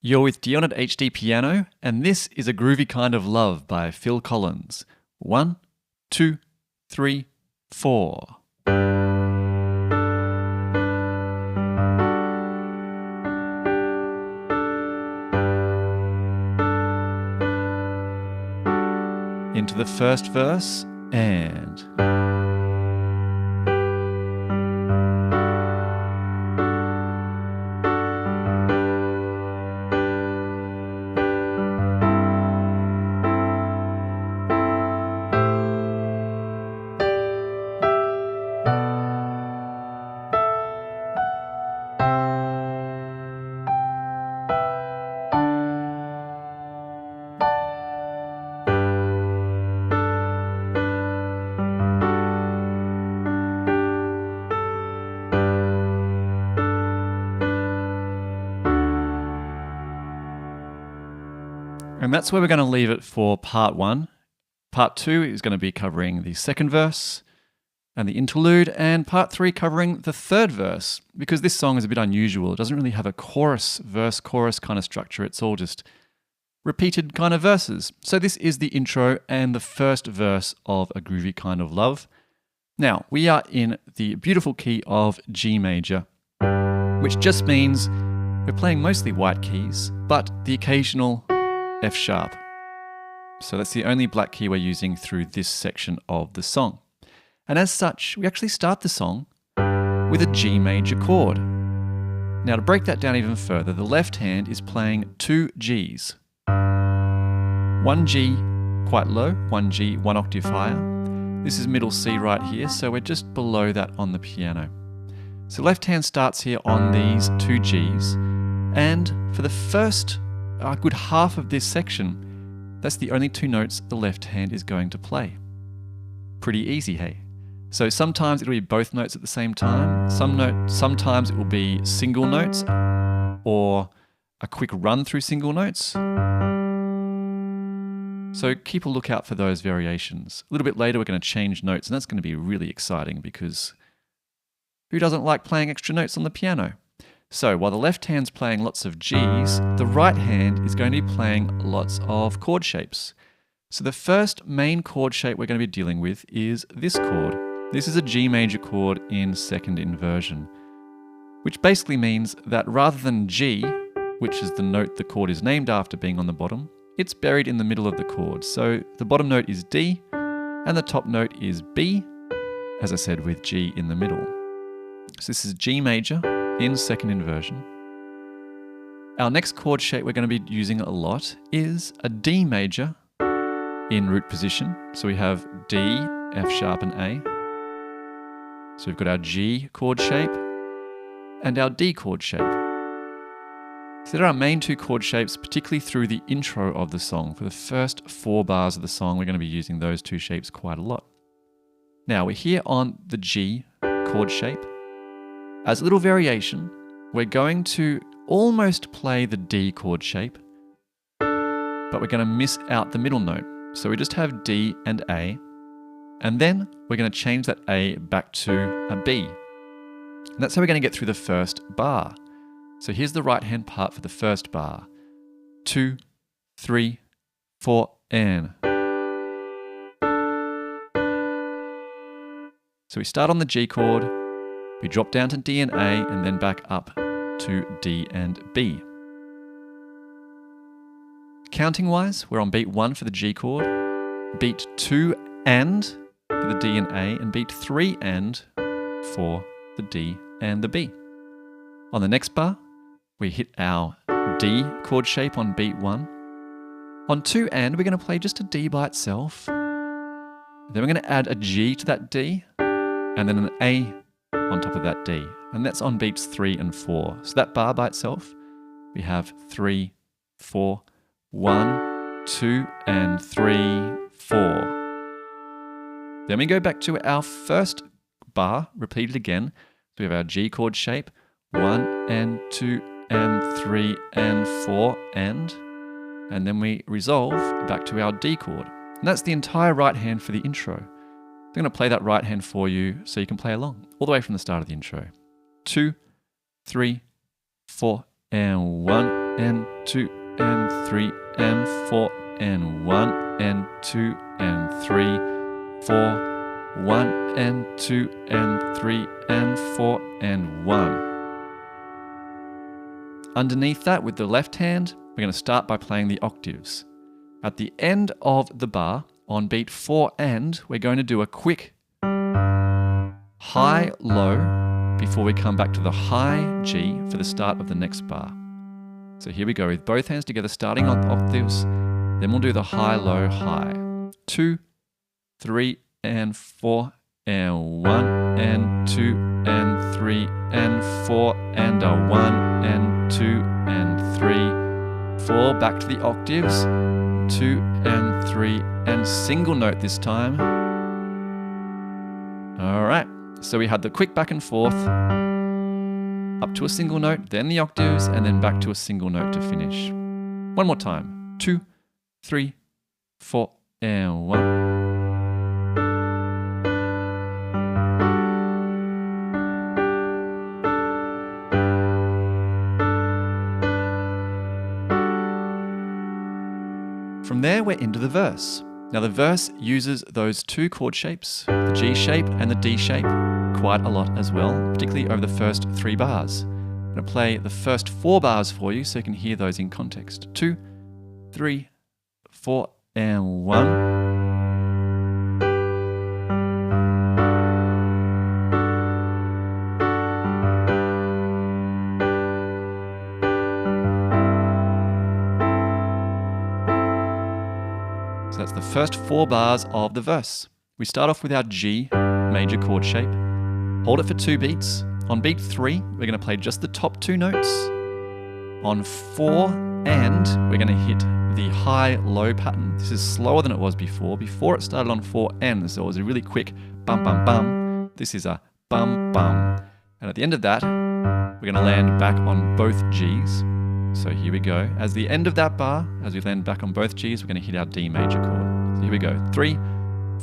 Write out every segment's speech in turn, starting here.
You're with Dion at HDpiano, and this is a Groovy Kind of Love by Phil Collins. 1, 2, 3, 4. Into the first verse, and... And that's where we're going to leave it for part 1. Part 2 is going to be covering the second verse and the interlude, and part 3 covering the third verse, because this song is a bit unusual. It doesn't really have a chorus, verse, chorus kind of structure. It's all just repeated kind of verses. So this is the intro and the first verse of A Groovy Kind of Love. Now, we are in the beautiful key of G major, which just means we're playing mostly white keys, but the occasional F sharp. So that's the only black key we're using through this section of the song. And as such, we actually start the song with a G major chord. Now to break that down even further, the left hand is playing 2 Gs. 1 G quite low, 1 G 1 octave higher. This is middle C right here, so we're just below that on the piano. So left hand starts here on these 2 Gs, and for the first a good half of this section, that's the only 2 notes the left hand is going to play. Pretty easy, hey? So sometimes it'll be both notes at the same time. Sometimes it will be single notes or a quick run through single notes. So keep a lookout for those variations. A little bit later we're going to change notes, and that's going to be really exciting because who doesn't like playing extra notes on the piano? So while the left hand's playing lots of Gs, the right hand is going to be playing lots of chord shapes. So the first main chord shape we're going to be dealing with is this chord. This is a G major chord in second inversion, which basically means that rather than G, which is the note the chord is named after being on the bottom, it's buried in the middle of the chord. So the bottom note is D, and the top note is B, as I said, with G in the middle. So this is G major in second inversion. Our next chord shape we're going to be using a lot is a D major in root position. So we have D, F sharp and A. So we've got our G chord shape and our D chord shape. So they're our main 2 chord shapes, particularly through the intro of the song. For the first 4 bars of the song, we're going to be using those 2 shapes quite a lot. Now we're here on the G chord shape. As a little variation, we're going to almost play the D chord shape, but we're going to miss out the middle note. So we just have D and A, and then we're going to change that A back to a B. And that's how we're going to get through the first bar. So here's the right hand part for the first bar. 2, 3, 4, and. So we start on the G chord, we drop down to D and A, and then back up to D and B. Counting-wise, we're on beat 1 for the G chord, beat 2 and for the D and A, and beat 3 and for the D and the B. On the next bar, we hit our D chord shape on beat 1. On 2 and, we're going to play just a D by itself. Then we're going to add a G to that D, and then an A on top of that D, and that's on beats 3 and 4. So that bar by itself, we have 3, 4, 1, 2, and 3, 4. Then we go back to our first bar, repeat it again. So we have our G chord shape, 1 and 2 and 3 and 4 and then we resolve back to our D chord. And that's the entire right hand for the intro. I'm going to play that right hand for you so you can play along, all the way from the start of the intro. 2, 3, 4, and 1 and 2 and 3 and 4 and 1 and 2 and 3, 4, 1 and 2 and 3 and 4 and 1. Underneath that, with the left hand, we're going to start by playing the octaves. At the end of the bar, on beat 4 and, we're going to do a quick high, low, before we come back to the high G for the start of the next bar. So here we go, with both hands together, starting on octaves, then we'll do the high, low, high. 2, 3 and 4 and 1 and 2 and 3 and 4 and a 1 and 2 and 3, 4, back to the octaves, 2 and 3 and single note this time. All right, so we had the quick back and forth, up to a single note, then the octaves, and then back to a single note to finish. One more time, 2, 3, 4 and 1. From there, we're into the verse. Now the verse uses those two chord shapes, the G shape and the D shape, quite a lot as well, particularly over the first 3 bars. I'm going to play the first 4 bars for you so you can hear those in context. 2, 3, 4, and 1. That's the first 4 bars of the verse. We start off with our G major chord shape, hold it for 2 beats. On beat 3, we're going to play just the top 2 notes. On 4 and, we're going to hit the high-low pattern. This is slower than it was before. Before it started on 4 and, so it was a really quick bum bum bum. This is a bum bum. And at the end of that, we're going to land back on both Gs. So here we go. As the end of that bar, as we land back on both Gs, we're going to hit our D major chord. So here we go. 3,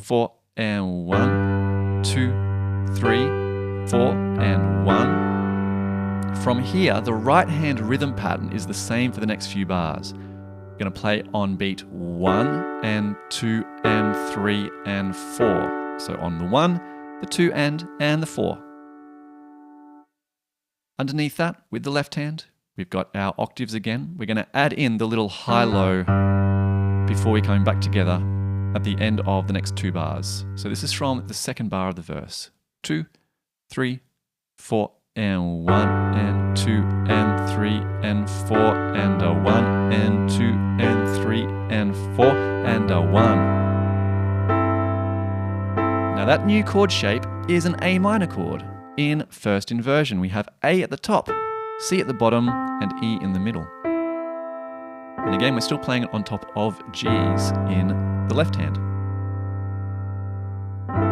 4, and 1, 2, 3, 4, and 1. From here, the right hand rhythm pattern is the same for the next few bars. We're going to play on beat 1, and 2, and 3, and 4. So on the 1, the 2, and the 4. Underneath that, with the left hand, we've got our octaves again. We're going to add in the little high-low before we come back together at the end of the next 2 bars. So this is from the second bar of the verse. 2, 3, 4, and 1, and 2, and 3, and 4, and a 1, and 2, and 3, and 4, and a 1. Now that new chord shape is an A minor chord. In first inversion, we have A at the top, C at the bottom, and E in the middle. And again, we're still playing it on top of Gs in the left hand.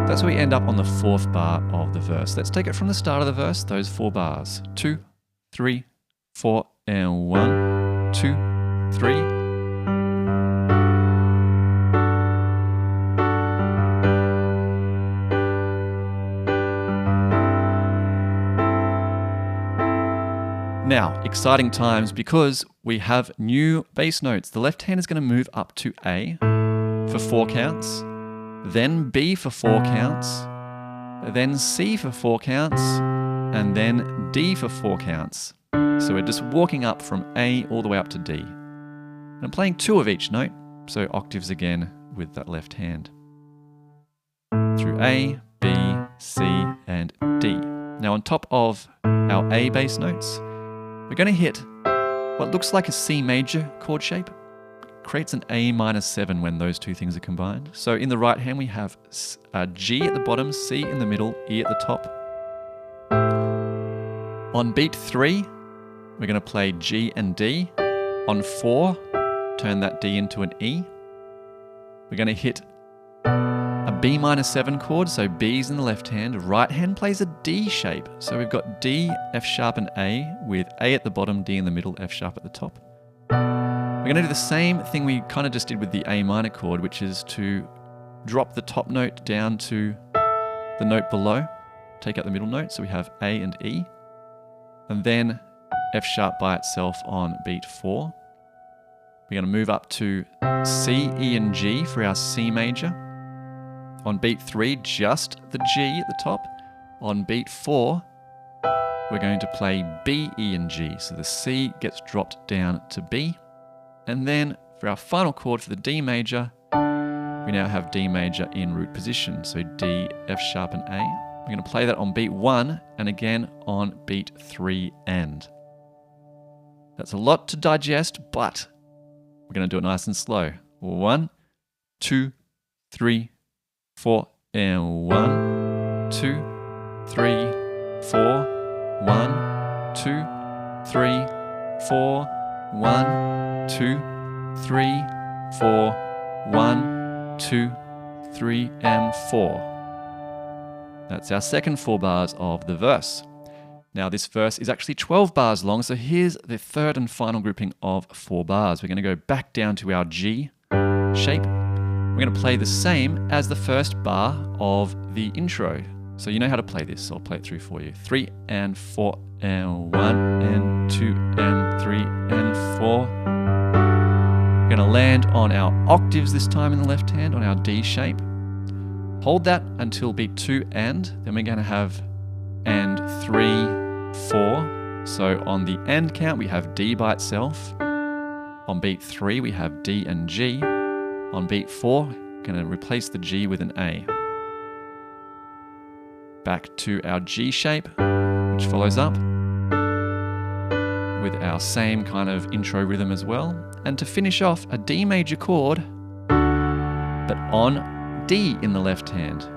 That's where we end up on the 4th bar of the verse. Let's take it from the start of the verse, those 4 bars. 2, 3, 4, and 1, 2, 3. Now, exciting times because we have new bass notes. The left hand is going to move up to A for 4 counts, then B for 4 counts, then C for 4 counts, and then D for 4 counts. So we're just walking up from A all the way up to D. And I'm playing 2 of each note, so octaves again with that left hand. Through A, B, C, and D. Now on top of our A bass notes, we're going to hit what looks like a C major chord shape. Creates an A minor 7 when those 2 things are combined. So in the right hand we have G at the bottom, C in the middle, E at the top. On beat 3, we're going to play G and D. On 4, turn that D into an E. We're going to hit a B minor 7 chord, so B's in the left hand. Right hand plays a D shape. So we've got D, F sharp, and A, with A at the bottom, D in the middle, F sharp at the top. We're going to do the same thing we kind of just did with the A minor chord, which is to drop the top note down to the note below, take out the middle note, so we have A and E, and then F sharp by itself on beat 4. We're going to move up to C, E, and G for our C major. On beat 3, just the G at the top. On beat 4, we're going to play B, E, and G. So the C gets dropped down to B. And then for our final chord for the D major, we now have D major in root position. So D, F sharp, and A. We're going to play that on beat 1 and again on beat 3 and. That's a lot to digest, but we're going to do it nice and slow. 1, 2, 3, 4, and 1, 2, 3, 4, 1, 2, 3, 4, 1, 2, 3, 4, 1, 2, 3, and 4. That's our second 4 bars of the verse. Now this verse is actually 12 bars long, so here's the third and final grouping of 4 bars. We're going to go back down to our G shape. We're going to play the same as the first bar of the intro. So you know how to play this, so I'll play it through for you. 3 and 4 and 1 and 2 and 3 and 4. We're going to land on our octaves this time in the left hand on our D shape. Hold that until beat 2 and, then we're going to have and 3, 4. So on the and count we have D by itself. On beat 3 we have D and G. On beat 4, going to replace the G with an A. Back to our G shape, which follows up with our same kind of intro rhythm as well. And to finish off, a D major chord, but on D in the left hand.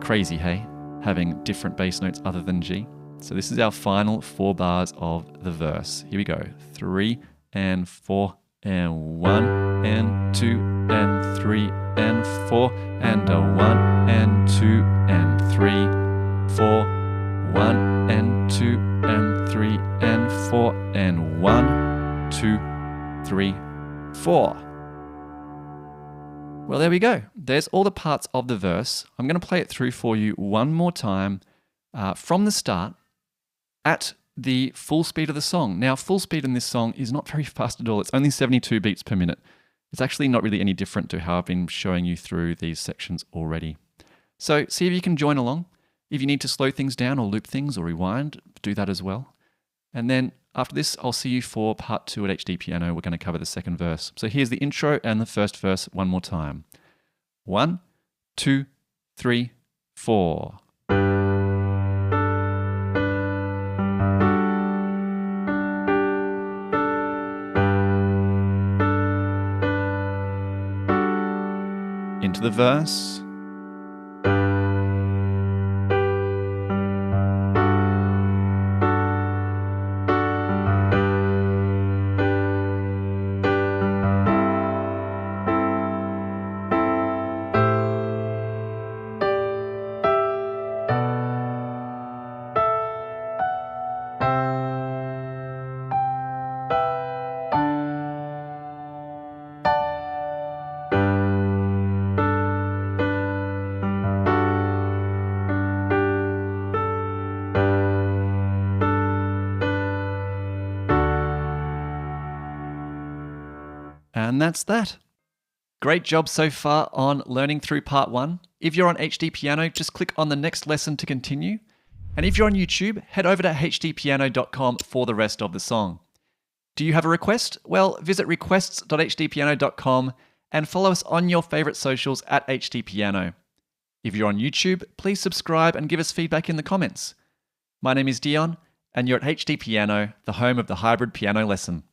Crazy, hey? Having different bass notes other than G. So this is our final 4 bars of the verse. Here we go. 3 and 4 and 1 and 2 and 3 and 4 and a 1 and 2 and 3, 4, 1 and 2 and 3 and 4 and 1, 2, 3, 4. Well, there we go. There's all the parts of the verse. I'm going to play it through for you one more time from the start at the full speed of the song. Now, full speed in this song is not very fast at all. It's only 72 beats per minute. It's actually not really any different to how I've been showing you through these sections already. So see if you can join along. If you need to slow things down or loop things or rewind, do that as well. And then after this, I'll see you for part 2 at HDpiano. We're going to cover the second verse. So here's the intro and the first verse one more time. 1, 2, 3, 4. Into the verse. And that's that. Great job so far on learning through part 1. If you're on HDpiano, just click on the next lesson to continue. And if you're on YouTube, head over to hdpiano.com for the rest of the song. Do you have a request? Well, visit requests.hdpiano.com and follow us on your favorite socials at HDpiano. If you're on YouTube, please subscribe and give us feedback in the comments. My name is Dion, and you're at HDpiano, the home of the hybrid piano lesson.